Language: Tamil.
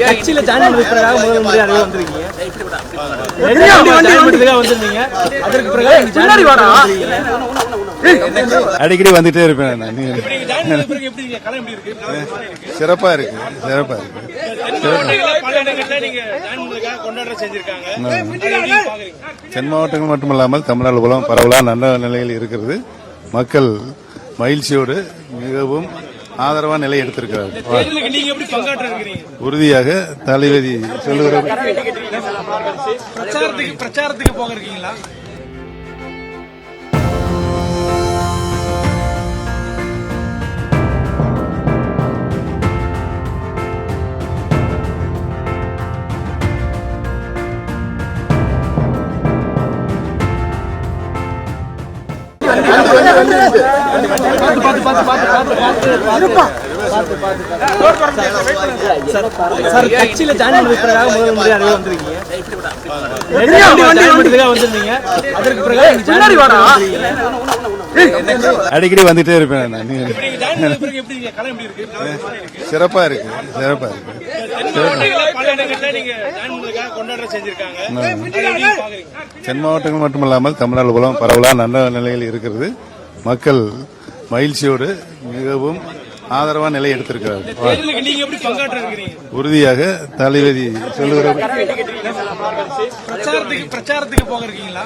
கட்சியில ஜாயின் பண்ணுறதுக்காக முதல் முறையாக வந்திருக்கீங்க. அதற்கு பிறகு அடிக்கடி வந்துட்டே இருப்பேன். சிறப்பா இருக்கு, சிறப்பா இருக்கு. தென் மாவட்டங்கள் மட்டுமல்லாமல் தமிழ்நாடு உலகம் பரவலா நல்ல நிலையில் இருக்கிறது. மக்கள் மகிழ்ச்சியோடு மிகவும் ஆதரவான நிலை எடுத்திருக்கிறார்கள். உறுதியாக தளபதி சொல்லுகிற பிரச்சாரத்துக்கு போக இருக்கீங்களா? கட்சியில ஜாயின் பண்ணுறதுக்காக முதல் முறையாக வந்திருக்கீங்க. அதற்கு பிறகு அடிக்கடி வந்துட்டே இருப்பேன். சிறப்பா இருக்கு, சிறப்பா இருக்கு. தென் மாவட்டங்கள் மட்டுமல்லாமல் தமிழ்நாடு உலகம் பரவலா நல்ல நிலையில் இருக்கிறது. மக்கள் மகிழ்ச்சியோடு மிகவும் ஆதரவான நிலை எடுத்திருக்கிறார்கள். உறுதியாக தளபதி சொல்லுகிற பிரச்சாரத்துக்கு போக இருக்கீங்களா?